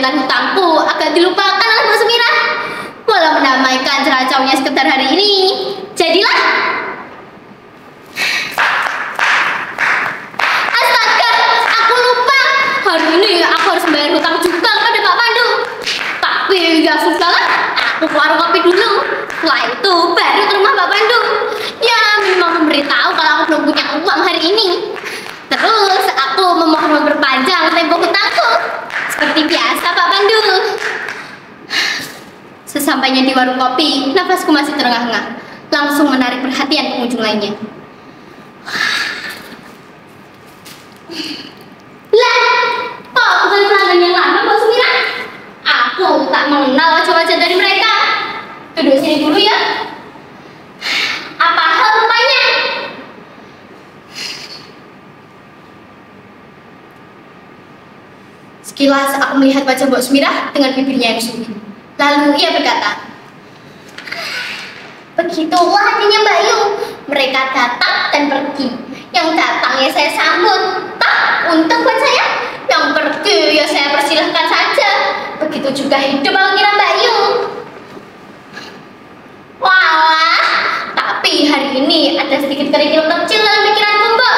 cicilan hutangku agak dilupakan oleh Mbak Sumirah. Walau mendamaikan ceracaunya sekedar hari ini, jadilah. Astaga, aku lupa. Hari ini aku harus membayar hutang juga kepada Pak Pandu. Tapi ya sudahlah, aku ke warung kopi dulu. Setelah itu baru ke rumah Pak Pandu. Ya memang memberitahu kalau aku belum punya uang hari ini. Terus aku memohon memperpanjang tempo hutangku. Seperti biasa Pak Pandu. Sesampainya di warung kopi, nafasku masih terengah-engah. Langsung menarik perhatian pengunjung lainnya. Lah, kok bukan pelanggan yang lama Mbak Sumirah? Aku tak mengenal wajah-wajah dari mereka. Duduk sini dulu ya. Apa hal rupanya? Sekilas aku melihat wajah Mbak Sumirah dengan bibirnya yang sungguh. Lalu ia berkata, begitulah hatinya Mbak Yu. Mereka datang dan pergi. Yang datang ya saya sambut. Tak, untung buat saya. Yang pergi ya saya persilahkan saja. Begitu juga hidup alkitab Mbak Yu. Walah, tapi hari ini ada sedikit kerikil kecil dalam pikiranku Mbak.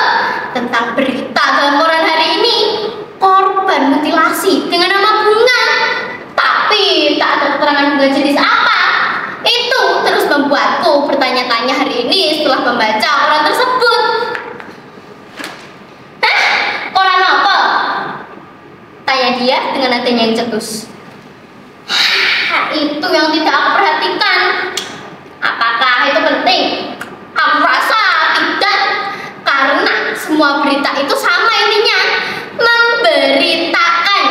Tentang berita dalam koran hari ini. Korban mutilasi dengan nama Bunga. Tapi tak ada keterangan bunga jenis apa. Itu terus membuatku bertanya-tanya hari ini setelah membaca koran tersebut. Hah? Koran apa? Tanya dia dengan nadanya yang cetus. Itu yang tidak aku perhatikan. Apakah itu penting? Aku rasa tidak. Karena semua berita itu sama intinya. Memberitakan.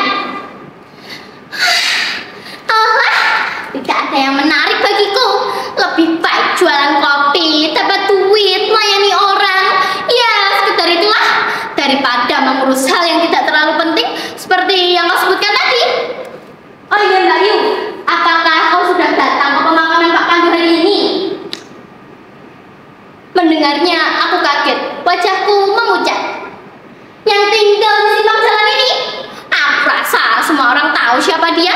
Tidak ada yang menarik bagiku. Lebih baik jualan kopi, dapat duit, melayani orang. Ya, sekedar itulah. Daripada mengurus hal yang tidak terlalu penting seperti yang kau sebutkan tadi. Oh iya Mbak Yu, apakah kau sudah datang ke pemakaman Pak Pandu hari ini? Mendengarnya aku kaget. Wajahku memucat. Yang tinggal di simpang jalan ini? Aku rasa semua orang tahu siapa dia.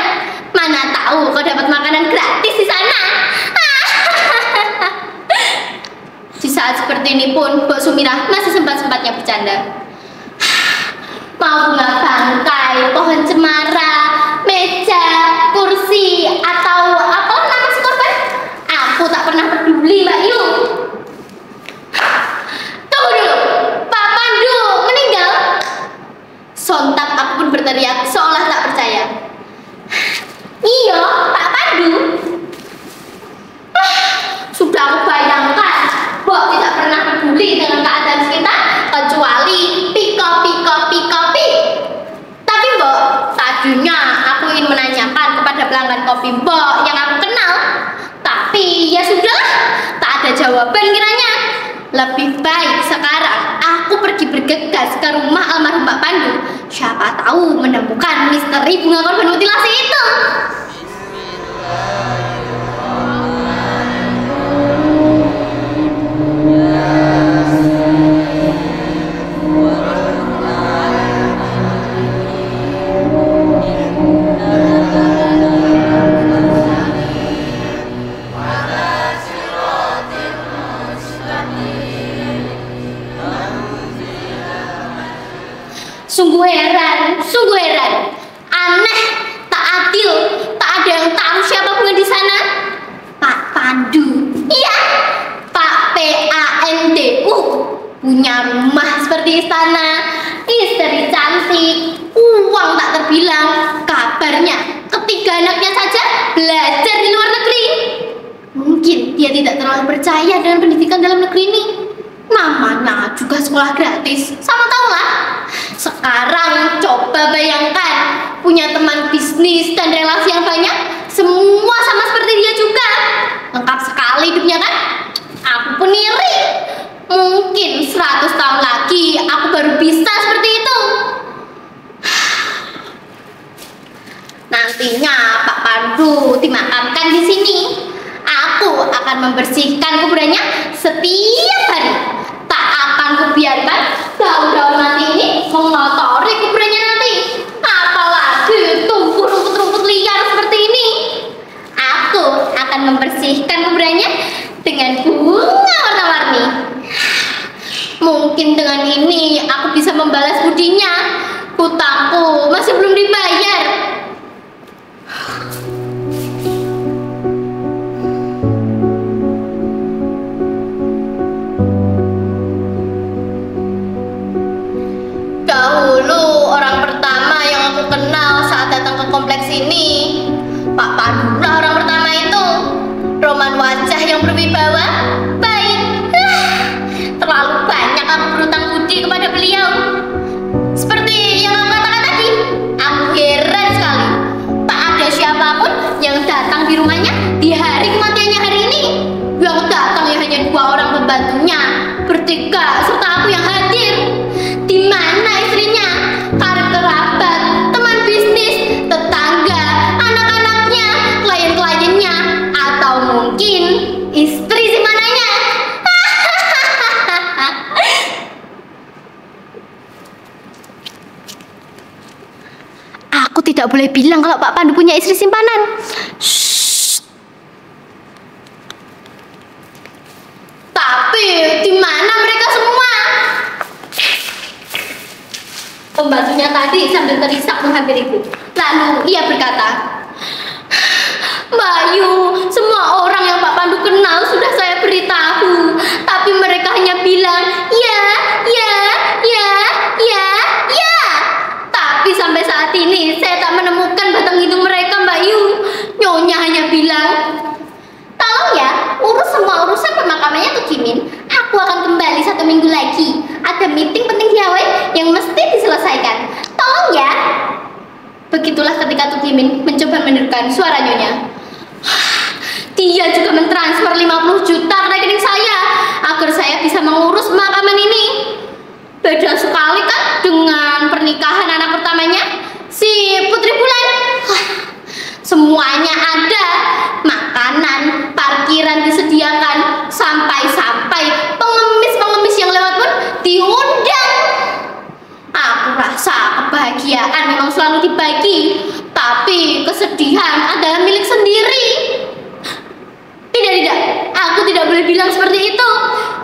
Mana tahu kau dapat makanan gratis di sana. Di saat seperti ini pun Mbak Sumirah masih sempat-sempatnya bercanda. Mau bunga bangkai, pohon cemara, meja, kursi, atau apa nama si korban? Aku tak pernah peduli Mbak Yu. Tunggu dulu, Pak Pandu meninggal. Sontak aku pun berteriak seolah tak percaya. Iya, Pak Pandu. Sudah aku bayangkan, Mbok tidak pernah peduli dengan keadaan sekitar kecuali kopi. Tapi Mbok, tadinya aku ingin menanyakan kepada pelanggan kopi Mbok yang aku kenal. Tapi ya sudah, tak ada jawaban kiranya. Lebih baik sekarang aku pergi bergegas ke rumah almarhum Pak Pandu. Siapa tahu menemukan misteri bunga korban mutilasi itu. Sungguh heran, aneh, tak adil, tak ada yang tahu siapa bunga di sana. Pak Pandu, iya, Pak PANDU, punya rumah seperti istana, istri cantik, uang tak terbilang, kabarnya ketiga anaknya saja belajar di luar negeri. Mungkin dia tidak terlalu percaya dengan pendidikan dalam negeri ini. Namanya juga sekolah gratis, sama tahu lah. Sekarang coba bayangkan, punya teman bisnis dan relasi yang banyak, semua sama seperti dia juga. Lengkap sekali hidupnya kan? Aku pun iri. Mungkin 100 tahun lagi aku baru bisa seperti itu. Nantinya Pak Pandu dimakamkan di sini. Aku akan membersihkan kuburannya setiap hari. Tak akan kubiarkan daun-daun mati ini mengotori kuburannya nanti. Apalagi tumbuh rumput akan membersihkan kuburannya dengan bunga warna-warni. Mungkin dengan ini aku bisa membalas budinya. Hutangku masih belum dibayar. Dahulu orang pertama yang aku kenal saat datang ke kompleks ini, Pak Pandu lah orang pertama itu. Roman wajah yang berwibawa, baik. Terlalu banyak aku berutang budi kepada beliau. Seperti yang aku katakan tadi, aku heran sekali. Tak ada siapapun yang datang di rumahnya di hari kematiannya hari ini. Yang datang ya hanya 2 orang pembantunya, bertiga serta aku yang hadir. Di mana istrinya, karib kerabat, teman bisnis, tetangga, anak-anaknya, klien-kliennya, atau mungkin istri simpanannya? Aku tidak boleh bilang kalau Pak Pandu punya istri simpanan. Shh. Tapi di mana mereka semua? Pembantunya tadi sambil terisak menghampiriku. Lalu ia berkata, Mbak Ayu, semua orang yang Pak Pandu kenal sudah saya beritahu, tapi mereka hanya bilang ya. Tapi sampai saat ini saya tak menemukan batang hidung mereka, Mbak Yu. Nyonya hanya bilang, tolong ya, urus semua urusan pemakamannya Tuh Jimin. Aku akan kembali 1 minggu lagi. Ada meeting penting di Hawaii yang mesti diselesaikan. Tolong ya. Begitulah ketika Tuh Jimin mencoba menirukan suara nyonya. Dia juga mentransfer 50 juta ke rekening saya agar saya bisa mengurus pemakaman ini. Beda sekali kan dengan pernikahan anak pertamanya, si Putri Bulan. Semuanya ada, makanan, parkiran disediakan, sampai-sampai pengemis-pengemis yang lewat pun diundang. Aku rasa kebahagiaan memang selalu dibagi, tapi kesedihan adalah milik sendiri. Tidak, aku tidak boleh bilang seperti itu.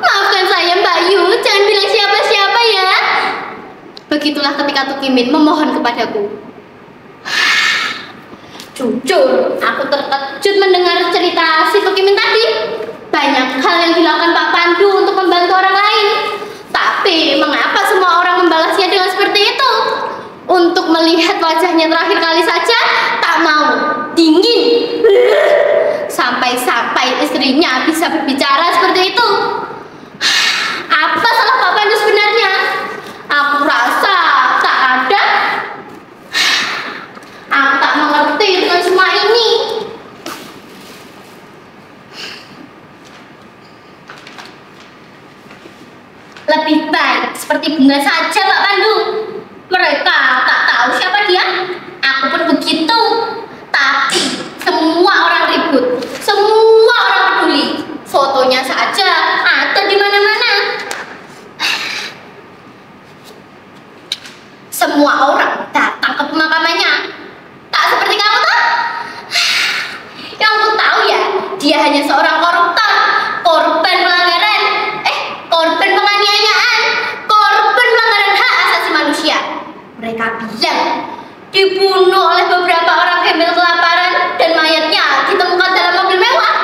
Maafkan saya Mbak Yu, jangan bilang siapa-siapa ya. Begitulah ketika Tuh Jimin memohon kepadaku. Jujur, aku terkejut mendengar cerita si Tuh Jimin tadi. Banyak hal yang dilakukan Pak Pandu untuk membantu orang lain. Tapi mengapa semua orang membalasnya dengan seperti itu? Untuk melihat wajahnya terakhir kali saja tak mau, dingin. Sampai-sampai istrinya bisa berbicara seperti itu. Apa salah Pak Pandu sebenarnya? Aku rasa tak ada. Aku tak mengerti dengan semua ini. Lebih baik seperti bunga saja Pak Pandu. Mereka tak tahu siapa dia. Aku pun begitu. Tapi semua orang ribut, semua orang peduli. Fotonya saja ada di mana-mana. Semua orang datang ke pemakamannya. Tak seperti kamu toh? Yang aku tahu ya, dia hanya seorang koruptor, korban pelanggaran, korban penganiayaan, korban pelanggaran hak asasi manusia. Mereka bilang dibunuh oleh beberapa orang gembel kelaparan dan mayatnya ditemukan dalam mobil mewah.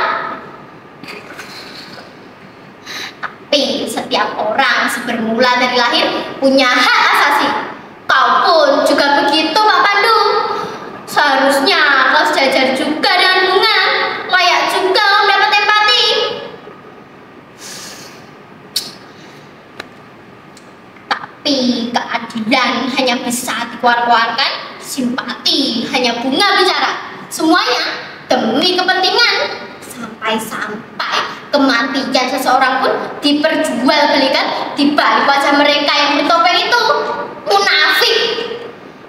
Tapi setiap orang bermula dari lahir punya hak asasi. Kau pun juga begitu Pak Pandu. Seharusnya kau sejajar juga dengan bunga. Layak juga mendapat empati. Tapi keadilan hanya bisa dikeluarkan, simpati hanya bunga bicara. Semuanya demi kepentingan. Sampai-sampai kematian seseorang pun diperjualbelikan di balik wajah mereka yang bertopeng itu. Munafik.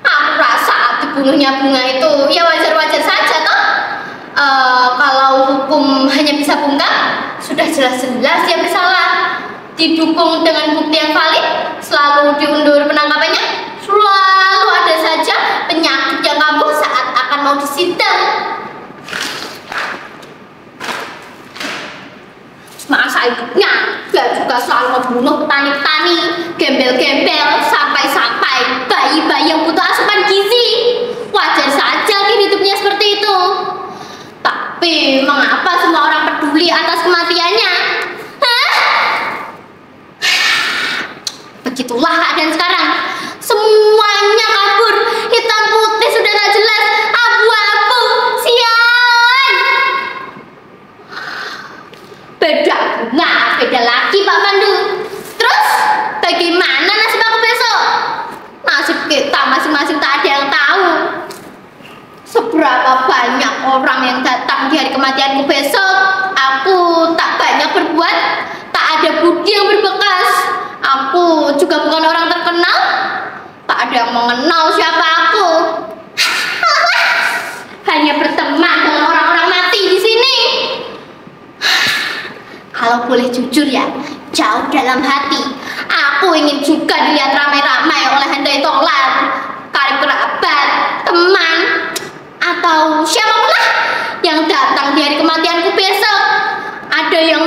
Aku rasa dibunuhnya bunga itu ya wajar-wajar saja toh. Kalau hukum hanya bisa bungkam, sudah jelas-jelas dia bersalah. Didukung dengan bukti yang valid, selalu diundur penangkapannya. Selalu ada saja penyakit yang kambuh saat akan mau disidang. sisa hidupnya. Dia juga selalu membunuh petani-petani, gembel-gembel, sampai-sampai bayi-bayi yang butuh asupan gizi. Wajar saja hidupnya seperti itu. Tapi mengapa semua orang peduli atas kematiannya? Hah? Begitulah keadaan sekarang. Semuanya kabur, hitam putih sudah tak jelas, abu-abu, sian. Beda bunga, beda lagi Pak Pandu. Terus bagaimana nasib aku besok? Nasib kita masing-masing tak ada yang tahu. Seberapa banyak orang yang datang di hari kematianku besok, aku tak banyak berbuat, tak ada budi yang berbekas. Aku juga bukan orang terkenal, tak ada yang mengenal siapa aku. Hanya berteman dengan orang-orang mati di sini. Kalau boleh jujur ya, jauh dalam hati, aku ingin juga dilihat ramai-ramai oleh handai tonglan, karib kerabat, teman, atau siapapun lah yang datang di hari kematianku besok. Ada yang